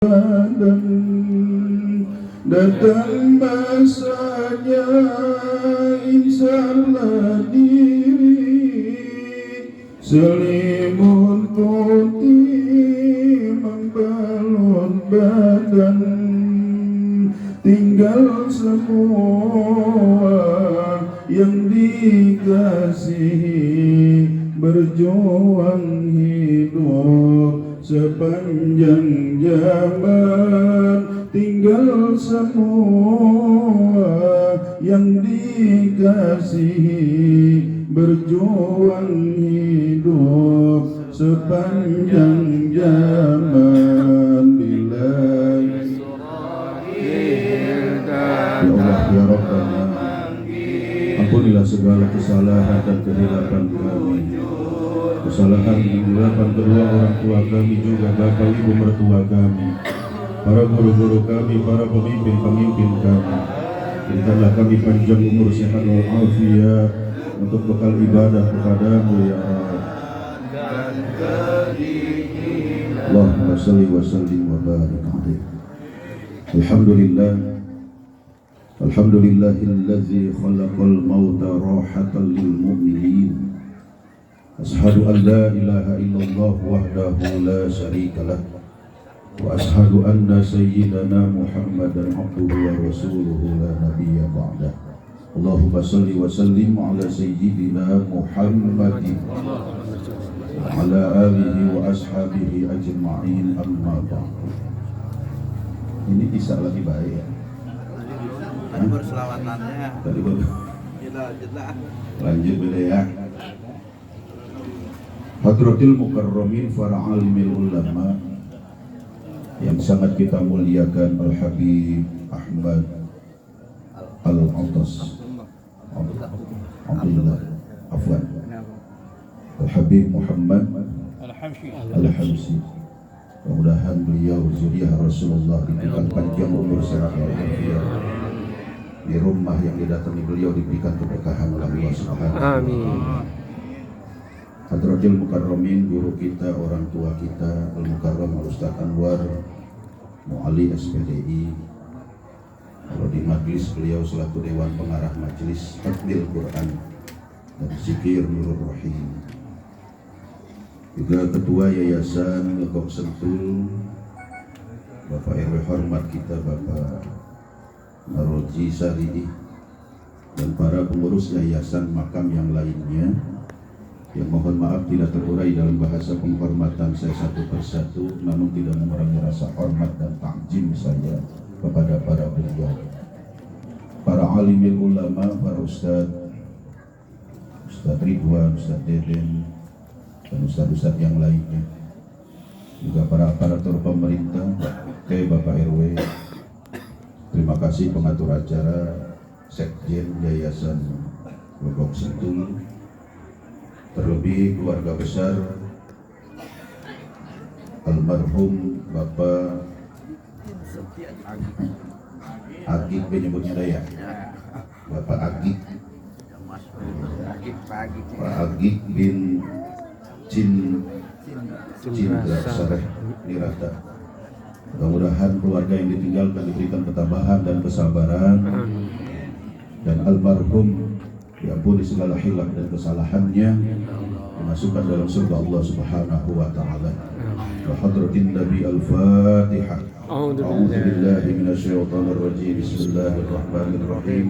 dan datang masanya insyaAllah diri selimut putih membalun badan, tinggal semua yang dikasihi berjuang hidup sepanjang zaman, tinggal semua yang dikasihi berjuang hidup sepanjang zaman. Billahi ya Allah ya Rabbana, ampunilah segala kesalahan dan kehilapan kami, kesalahan dan kehilapan kedua orang tua kami, juga bapak ibu mertua kami, para guru-guru kami, para pemimpin-pemimpin kami. Berikanlah kami panjang umur, sehat walafiat untuk bekal ibadah kepadamu ya Allah. Allahumma salli wa sallim wa barik alaihi. Alhamdulillahilladzi khalaqal mauta rahatan lil mu'minin. Ashhadu an la ilaha illallah wahdahu la syarika lah, wa ashhadu anna sayyidana Muhammadan abduhu wa rasuluhu la nabiyya ba'dah. Allahumma salli wa sallim ala sayyidina Muhammadin wa ala alihi wa ashabihi ajma'in, amma ba'd. Ini bisa lagi baik ya? Tadi baru selawatannya. Tadi baru. Lanjut beda ya. Hadratil mukarramin para alimil ulama yang sangat kita muliakan, Al-Habib Ahmad Al-Atas Abdullah Afwan Al-Habib Muhammad Al-Hamsi. Mudah-mudahan beliau zuriyah Rasulullah diberikan panjang umur sehat walafiat, di rumah yang didatangi beliau diberikan keberkahan oleh Allah Subhanahu wa taala. Hadratil Mukarramin, guru kita, orang tua kita, Al-Mukarram Al-Ustaz Anwar Mu'ali SPDI. Kalau di majlis beliau selaku Dewan Pengarah Majelis Hafdzil Quran dan Zikir Nurul Rahim. Juga Ketua Yayasan Legok Sentul, Bapak RW hormat kita Bapak Naroji Saridi, dan para pengurus yayasan makam yang lainnya, yang mohon maaf tidak terurai dalam bahasa penghormatan saya satu persatu, namun tidak mengurangi rasa hormat dan takjim saya kepada para beliau, para alimil ulama, para Ustaz Ridwan, Ustaz Deden, dan Ustaz-Ustaz yang lainnya, juga para aparatur pemerintah, Bapak RW. Terima kasih pengatur acara, Sekjen Yayasan Legok Sentul, terlebih keluarga besar almarhum Bapak Agik, menyebutnya Daya, Bapak Agik, Pak Agik bin Cinta Sareh Nirata. Mudah-mudahan keluarga yang ditinggalkan diberikan ketabahan dan kesabaran, dan almarhum diampuni segala hilaf dan kesalahannya, dimasukkan dalam surga Allah Subhanahu wa taala. Wa hadratin Nabi Al-Fatihah. A'udzu billahi minasyaitonir rajim. Bismillahirrahmanirrahim.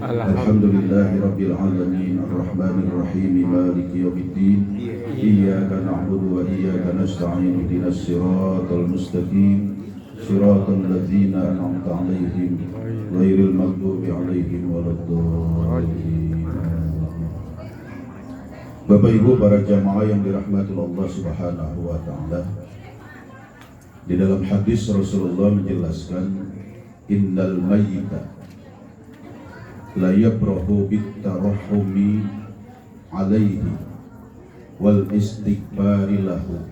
Alhamdulillahi rabbil alamin, arrahmanir rahim, maliki yaumiddin. Iyyaka na'budu wa iyyaka nasta'in. Ihdinas siratal mustaqim, siratal ladzina an'amta 'alaihim ghairil maghdubi 'alaihim waladdallin. Bapak Ibu para jamaah yang dirahmati Allah Subhanahu wa taala, di dalam hadis Rasulullah menjelaskan, innal mayyita la yabrahu bit tarahumi alaihi wal istighfari lahu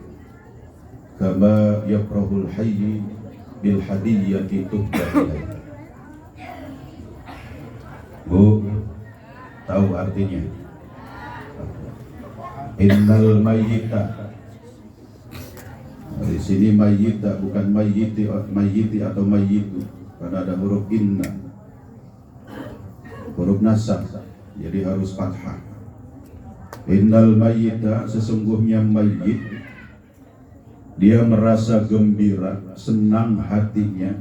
kama yabrahul hayy bil hadiyyati tuhda ilaihi. Bu, tahu artinya? Innal mayyita Di sini mayyita bukan mayyiti atau mayyitu, karena ada huruf inna, huruf nasab, jadi harus fathah. Innal mayyita, sesungguhnya mayyit, dia merasa gembira, senang hatinya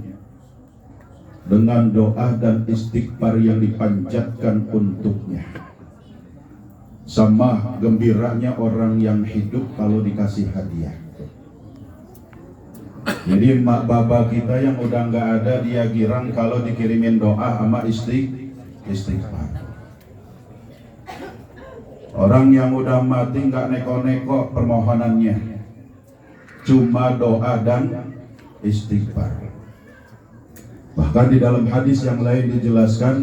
dengan doa dan istighfar yang dipanjatkan untuknya, sama gembiranya orang yang hidup kalau dikasih hadiah. Jadi mak baba kita yang udah nggak ada, dia girang kalau dikirimin doa sama istighfar. Orang yang udah mati nggak neko-neko permohonannya, cuma doa dan istighfar. Bahkan di dalam hadis yang lain dijelaskan,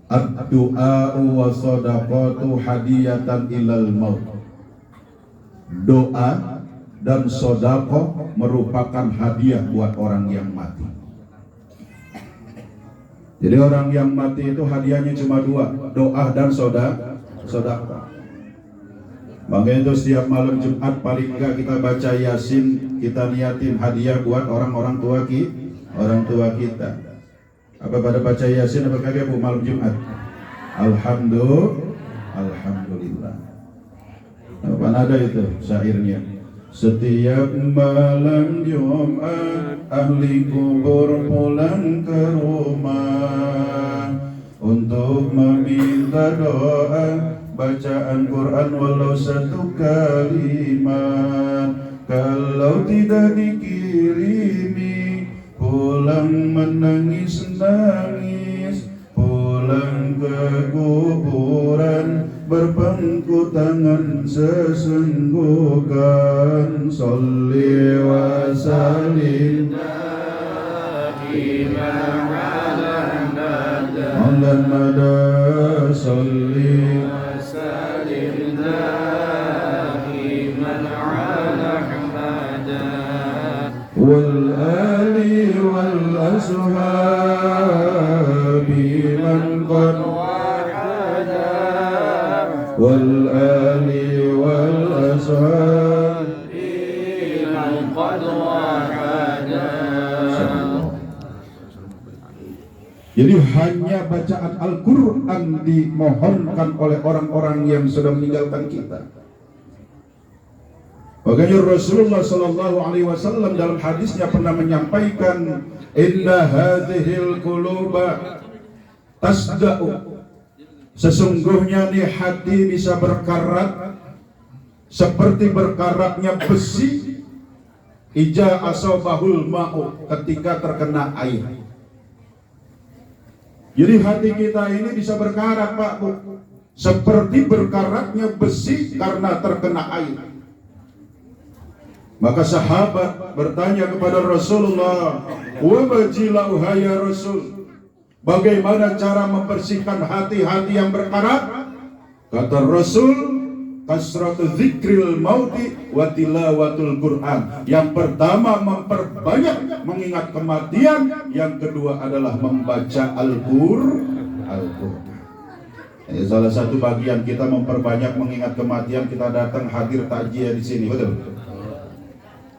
ad-du'a wa shadaqatu hadiyatan ilal maut. Doa dan sodako merupakan hadiah buat orang yang mati. Jadi orang yang mati itu hadiahnya cuma dua, doa dan sodako. Makanya itu setiap malam Jumat paling enggak kita baca Yasin, kita niatin hadiah buat orang tua kita. Apa pada baca Yasin apa kagak bu malam Jumat? Alhamdulillah. Apa ada itu syairnya? Setiap malam Jumat ahli kubur pulang ke rumah untuk meminta doa bacaan Quran walau satu kalimat. Kalau tidak dikirimi pulang menangis-nangis, pulang ke kuburan berpangku tangan sesenggukan. Sholli wa sallim ala nada, sholli wa sallim daiman ala hamada wal ali wal ashabi man qad wal ali wal ashabi man qad wahada. Jadi hanya bacaan Al-Quran dimohonkan oleh orang-orang yang sudah meninggalkan kita. Makanya Rasulullah Sallallahu Alaihi Wasallam dalam hadisnya pernah menyampaikan, Inna hadhil quluba tasda'u, sesungguhnya nih hati bisa berkarat seperti berkaratnya besi, ija asobahul ma'u, ketika terkena air. Jadi hati kita ini bisa berkarat Pak Bu, seperti berkaratnya besi karena terkena air. Maka sahabat bertanya kepada Rasulullah, wa bajilau ya Rasul, bagaimana cara membersihkan hati-hati yang berkarat? Kata Rasul, kasratu dzikril mauti wa tilawatul Quran. Yang pertama memperbanyak mengingat kematian, yang kedua adalah membaca Al-Qur'an. Salah satu bagian kita memperbanyak mengingat kematian, kita datang hadir takjiah di sini, betul?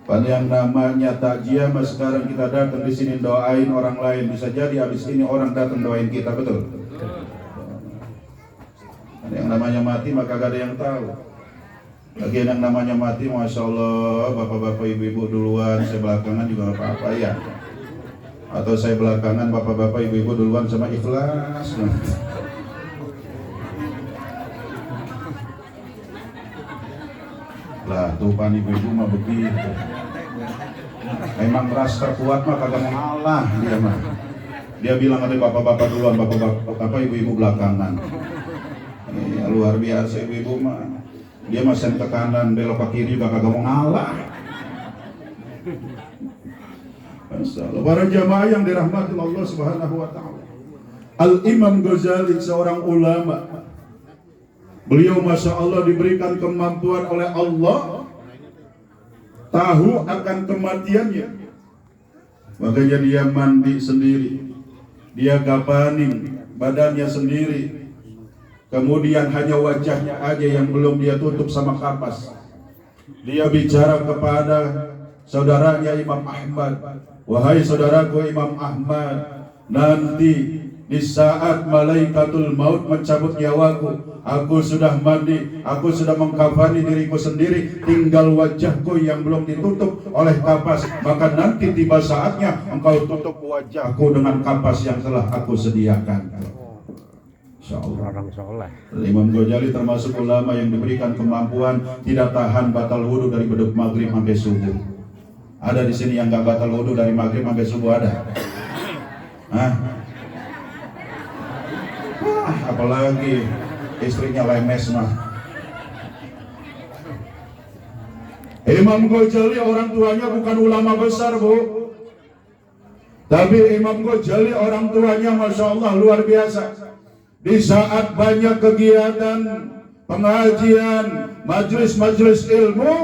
Pada yang namanya takjiah, mas sekarang kita datang di sini doain orang lain, bisa jadi habis ini orang datang doain kita, betul? Yang namanya mati maka gak ada yang tahu. Lagi yang namanya mati, masya Allah, bapak-bapak ibu-ibu duluan, saya belakangan juga gak apa-apa ya. Atau saya belakangan, bapak-bapak ibu-ibu duluan sama ikhlas. Lah tuh pan ibu-ibu mah begitu. Memang ras terkuat mah kagak mau ngalah dia mah. Dia bilang ada bapak-bapak duluan, bapak-bapak ibu-ibu belakangan. Ya, luar biasa ibu-ibu mah. Dia masih ke kanan, belok ke kiri juga kagak mau ngalah. Para jamaah yang dirahmati Allah Subhanahu wa taala. Al-Imam Ghazali seorang ulama. Beliau masya Allah diberikan kemampuan oleh Allah tahu akan kematiannya. Makanya dia mandi sendiri, dia kapanin badannya sendiri. Kemudian hanya wajahnya aja yang belum dia tutup sama kapas. Dia bicara kepada saudaranya Imam Ahmad. Wahai saudaraku Imam Ahmad, nanti di saat malaikatul maut mencabut nyawaku, aku sudah mandi, aku sudah mengkafani diriku sendiri, tinggal wajahku yang belum ditutup oleh kapas. Maka nanti tiba saatnya engkau tutup wajahku dengan kapas yang telah aku sediakan. Orang soleh. Imam Ghazali termasuk ulama yang diberikan kemampuan tidak tahan batal wudhu dari beduk maghrib sampai subuh. Ada di sini yang nggak batal wudhu dari maghrib sampai subuh, ada? Hah? Apalagi istrinya lemes mah. Imam Ghazali orang tuanya bukan ulama besar, Bu. Tapi Imam Ghazali orang tuanya Masya Allah luar biasa. Di saat banyak kegiatan pengajian, majelis-majelis ilmu,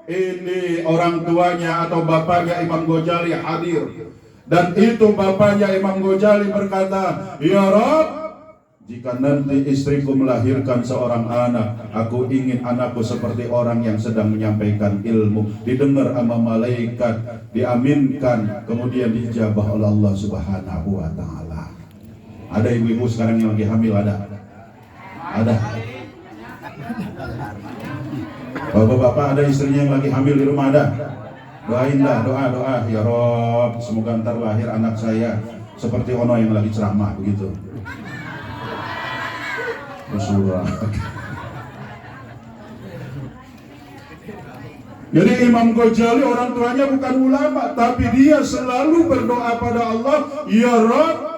ini orang tuanya atau bapaknya Imam Ghazali hadir. Dan itu bapaknya Imam Ghazali berkata, "Ya Rabb, jika nanti istriku melahirkan seorang anak, aku ingin anakku seperti orang yang sedang menyampaikan ilmu, didengar sama malaikat, diaminkan, kemudian dijabah oleh Allah Subhanahu wa Ta'ala." Ada ibu-ibu sekarang yang lagi hamil, ada? Ada. Bapak-bapak ada istrinya yang lagi hamil di rumah, ada? Doain dah, doa, ya Rob, semoga ntar lahir anak saya seperti ono yang lagi ceramah begitu. Bersurah. Jadi Imam Ghazali orang tuanya bukan ulama, tapi dia selalu berdoa pada Allah, ya Rob,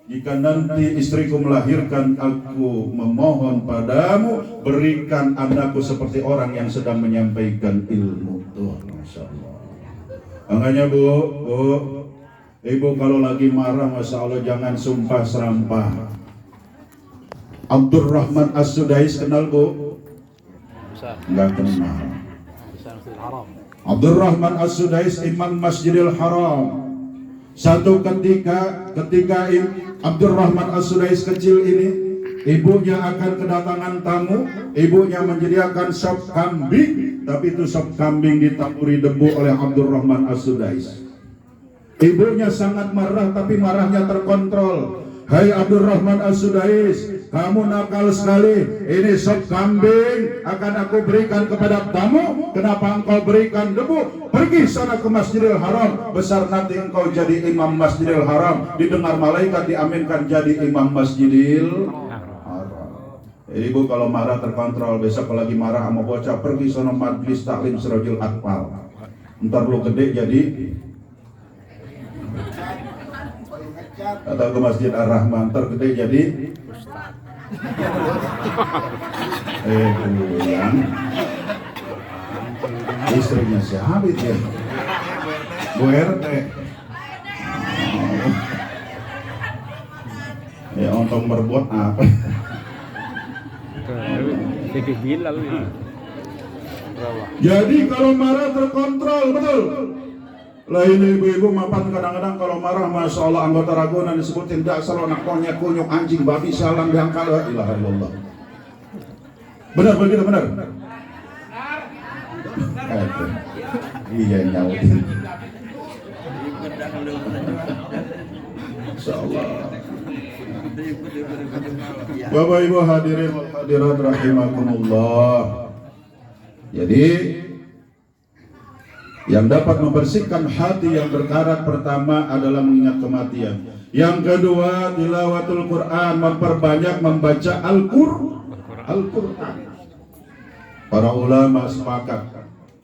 jika nanti istriku melahirkan, aku memohon padamu, berikan anakku seperti orang yang sedang menyampaikan ilmu. Tuh, Masya Allah. Makanya Bu, ibu kalau lagi marah, Masya Allah, jangan sumpah serampah. Abdurrahman As-Sudais kenal, Bu? Enggak kenal. Abdurrahman As-Sudais imam Masjidil Haram. Satu ketika Abdurrahman As-Sudais kecil ini, ibunya akan kedatangan tamu, ibunya menyediakan sop kambing, tapi itu sop kambing ditaburi debu oleh Abdurrahman As-Sudais. Ibunya sangat marah, tapi marahnya terkontrol. Hai Abdurrahman As-Sudais, kamu nakal sekali. Ini sop kambing akan aku berikan kepada tamu. Kenapa engkau berikan debu? Pergi sana ke Masjidil Haram. Besar nanti engkau jadi imam Masjidil Haram. Didengar malaikat, diaminkan jadi imam Masjidil Haram. Ibu kalau marah terkontrol. Besok kalau lagi marah sama bocah, pergi sana majlis taklim Sirajul Atfal. Ntar lu gede jadi, atau ke Masjid Ar-Rahman, tergede jadi pulang. Istrinya siapa itu? Bu RT. Ya untung berbuat apa? Jadi kalau marah terkontrol, betul. Lah ini ibu-ibu mapan kadang-kadang kalau marah, Masya Allah, anggota Ragunan disebutin dasar anak monyet, kunyuk, anjing, babi, salam, dangkal, la ilaha illallah. Benar begitu, benar? Iya nyautin. Masya Allah. Bapak Ibu hadirin wal hadirat rahimakumullah. Jadi yang dapat membersihkan hati yang berkarat pertama adalah mengingat kematian. Yang kedua, tilawatul Quran, memperbanyak membaca Al-Quran. Para ulama sepakat,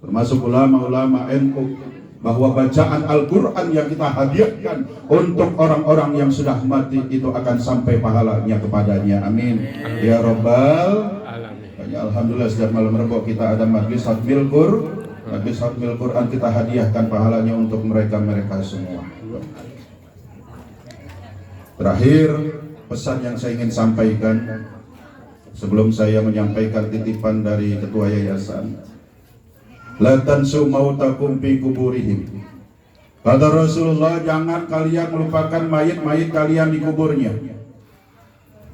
termasuk ulama-ulama NU, bahwa bacaan Al-Quran yang kita hadiahkan untuk orang-orang yang sudah mati itu akan sampai pahalanya kepadanya. Amin. Ya Rabbal Alamin. Alhamdulillah sejak malam Rebo kita ada majlis Hatmil Quran. Habis Hatmil Quran kita hadiahkan pahalanya untuk mereka semua. Terakhir, pesan yang saya ingin sampaikan sebelum saya menyampaikan titipan dari ketua yayasan. La tansu mautakum fi kuburihim. Kata Rasulullah, jangan kalian melupakan mayit-mayit kalian di kuburnya.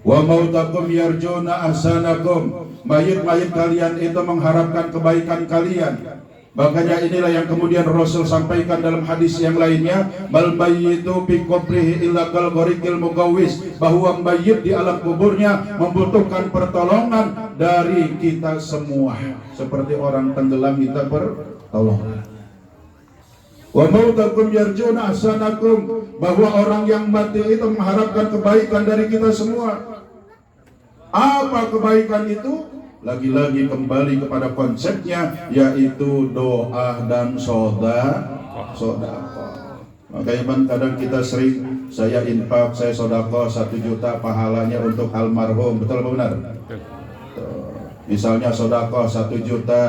Wa mautakum yarjuna ahsanakum. Mayit-mayit kalian itu mengharapkan kebaikan kalian. Makanya inilah yang kemudian Rasul sampaikan dalam hadis yang lainnya, bal mayyitu fi qabrihi illa kal ghariqil mugawwis, bahwa mayit di alam kuburnya membutuhkan pertolongan dari kita semua, seperti orang tenggelam minta pertolongan. Wa mautakum yarjuna ahsanakum, bahwa orang yang mati itu mengharapkan kebaikan dari kita semua. Apa kebaikan itu? Lagi-lagi kembali kepada konsepnya, yaitu doa dan sodako. Makanya kadang kita sering, saya infak, saya sodako 1 juta, pahalanya untuk almarhum. Betul apa benar? Misalnya sodako 1 juta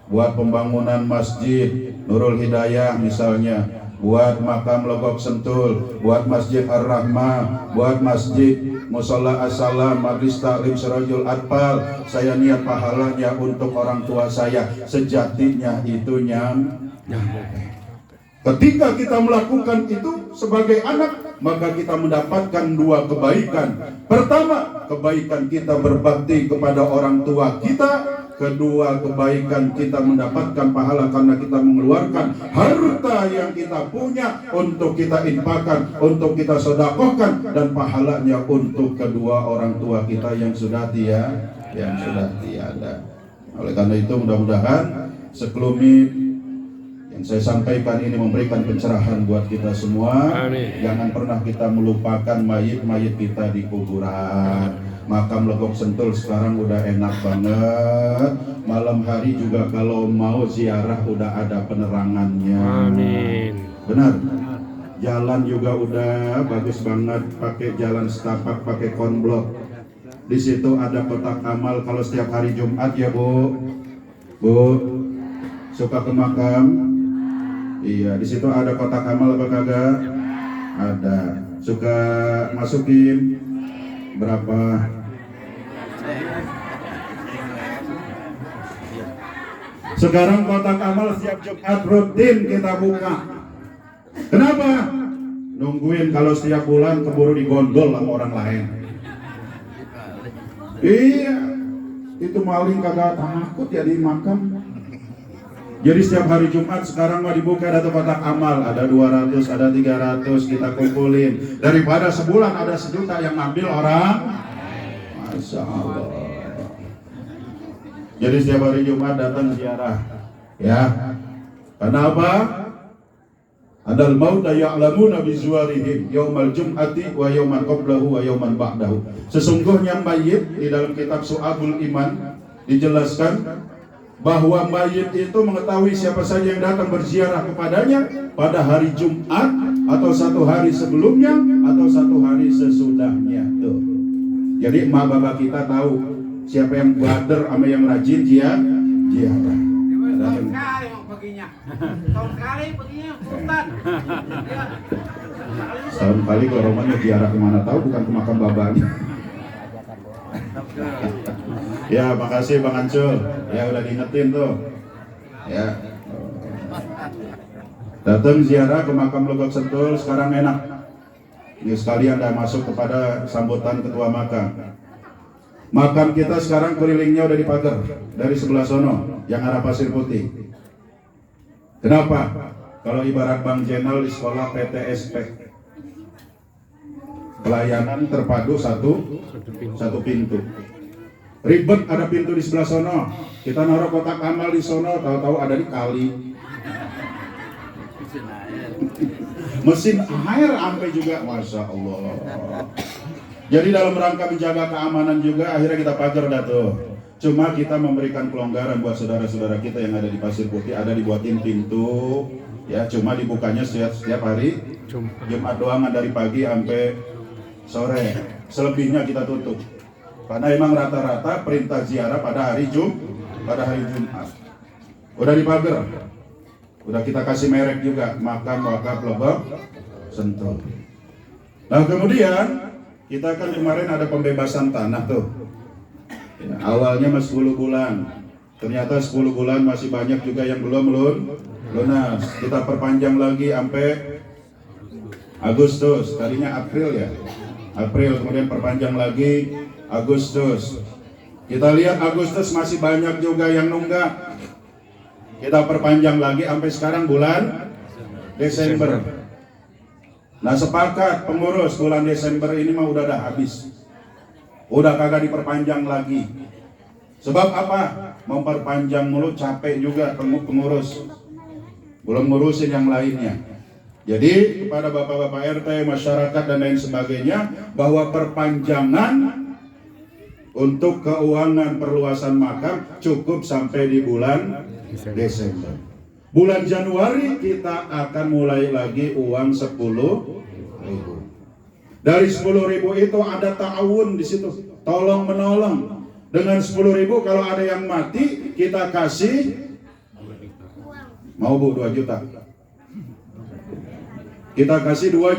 buat pembangunan masjid Nurul Hidayah, misalnya buat makam Logok Sentul, buat masjid Ar-Rahmah, buat masjid Musholla As-Salam, Majlis Taklim Sirajul Atfal. Saya niat pahalanya untuk orang tua saya. Sejatinya itu ketika kita melakukan itu sebagai anak, maka kita mendapatkan 2 kebaikan. Pertama, kebaikan kita berbakti kepada orang tua kita. Kedua, kebaikan kita mendapatkan pahala karena kita mengeluarkan harta yang kita punya untuk kita infakkan, untuk kita sedekahkan, dan pahalanya untuk kedua orang tua kita yang sudah tiada. Oleh karena itu, mudah-mudahan sekelumit yang saya sampaikan ini memberikan pencerahan buat kita semua. Amin. Jangan pernah kita melupakan mayit-mayit kita di kuburan. Makam Legok Sentul sekarang udah enak banget. Malam hari juga kalau mau ziarah udah ada penerangannya. Amin. Benar. Jalan juga udah bagus banget, pakai jalan setapak, pakai konblok. Di situ ada kotak amal kalau setiap hari Jumat ya Bu. Suka ke makam? Iya, di situ ada kotak amal apa kagak? Ada. Suka masukin berapa? Sekarang kotak amal setiap Jumat rutin kita buka. Kenapa? Nungguin kalau setiap bulan keburu digondol sama orang lain. Iya, itu maling kagak takut ya di makam. Jadi setiap hari Jumat sekarang mah dibuka ada kotak amal, ada 200, ada 300, kita kumpulin. Daripada sebulan ada 1 juta yang ngambil orang. Masya Allah. Jadi setiap hari Jumat datang ziarah, ya. Kenapa? Adal mauta ya'lamuna bizuwarihim yaumal jum'ati wa yauman qablahu wa yauman ba'dahu. Sesungguhnya mayit di dalam kitab Su'abul Iman dijelaskan bahwa mayit itu mengetahui siapa saja yang datang berziarah kepadanya pada hari Jumat atau 1 hari sebelumnya atau 1 hari sesudahnya. Tuh. Jadi emak bapak kita tahu siapa yang bader sama yang rajin ziarah. Tahun kali paginya. Tahun kali paginya sultan. Tahun kali kalau romannya ziarah kemana tahu, bukan ke makam babanya. Ya, makasih Bang Ancul. Ya udah diingetin tuh. Ya. Datang ziarah ke makam Legok Sentul sekarang enak. Ini sekalian dah masuk kepada sambutan ketua makam. Makam kita sekarang kelilingnya udah dipagar dari sebelah sono yang arah Pasir Putih. Kenapa? Kalau ibarat Bang Jenal di sekolah PTSP, pelayanan terpadu satu pintu. Ribet ada pintu di sebelah sono. Kita naruh kotak amal di sono, tahu-tahu ada di kali. Mesin air sampai juga, masya Allah. Jadi dalam rangka menjaga keamanan juga akhirnya kita pagar dah tuh. Cuma kita memberikan kelonggaran buat saudara-saudara kita yang ada di Pasir Putih, ada dibuatin pintu, ya cuma dibukanya setiap hari Jumat doang dari pagi sampai sore. Selebihnya kita tutup. Karena emang rata-rata perintah ziarah pada hari Jumat. Udah dipagar. Udah kita kasih merek juga, makam wakaf Legok Sentul. Nah kemudian kita kan kemarin ada pembebasan tanah tuh. Ya, awalnya masih 10 bulan. Ternyata 10 bulan masih banyak juga yang belum lunas. Kita perpanjang lagi sampai Agustus. Tadinya April ya. April kemudian perpanjang lagi Agustus. Kita lihat Agustus masih banyak juga yang nunggak. Kita perpanjang lagi sampai sekarang bulan Desember. Nah, sepakat pengurus bulan Desember ini mah udah habis. Udah kagak diperpanjang lagi. Sebab apa? Memperpanjang mulu capek juga pengurus. Belum ngurusin yang lainnya. Jadi kepada bapak-bapak RT, masyarakat dan lain sebagainya, bahwa perpanjangan untuk keuangan perluasan makam cukup sampai di bulan Desember. Bulan Januari kita akan mulai lagi uang 10.000. Dari 10.000 itu ada ta'awun di situ, tolong menolong. Dengan 10.000 kalau ada yang mati kita kasih, mau Bu 2 juta. Kita kasih 2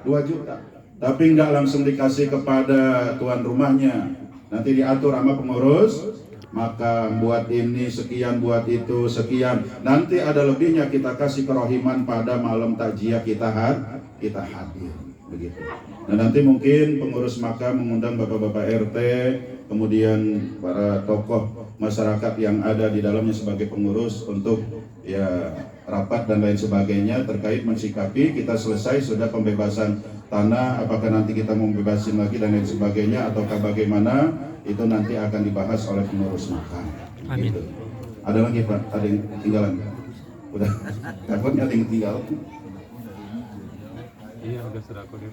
juta. Tapi nggak langsung dikasih kepada tuan rumahnya. Nanti diatur sama pengurus, maka buat ini sekian, buat itu sekian. Nanti ada lebihnya kita kasih kerohiman pada malam takjiah kita hadir, begitu. Nah, nanti mungkin pengurus makam mengundang bapak-bapak RT, kemudian para tokoh masyarakat yang ada di dalamnya sebagai pengurus untuk ya rapat dan lain sebagainya terkait mensikapi kita selesai sudah pembebasan tanah, apakah nanti kita mau bebasin lagi dan lain sebagainya ataukah bagaimana, itu nanti akan dibahas oleh pengurus makam. Amin. Gitu. Ada lagi Pak? Ada yang tinggalan? Udah? Takutnya ada yang tinggal? Iya, udah sudah aku di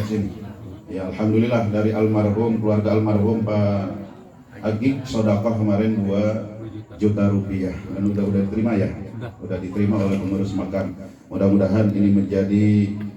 sini. Ya, alhamdulillah dari almarhum, keluarga almarhum Pak Agik sedekah kemarin 2 juta rupiah dan udah diterima ya? Udah diterima oleh pengurus makam. Mudah-mudahan ini menjadi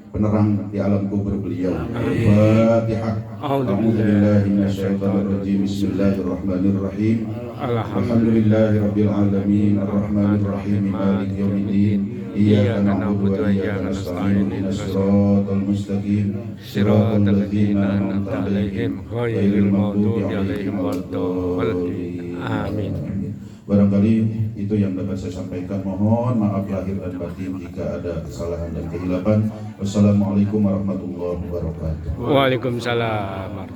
penerang di alam kubur beliau. Al-Fatihah. A'udzubillahi minasyaitonirrajim. Bismillahirrahmanirrahim. Alhamdulillahirabbil alamin arrahmanir rahim maliki yaumiddin. Iyyaka na'budu wa iyyaka nasta'in ihdinas siratal mustaqim siratal ladzina an'amta 'alaihim ghairil maghdubi 'alaihim waladdallin. Amin. Barangkali itu yang dapat saya sampaikan. Mohon maaf lahir dan batin jika ada kesalahan dan kehilapan. Wassalamualaikum warahmatullahi wabarakatuh. Waalaikumsalam.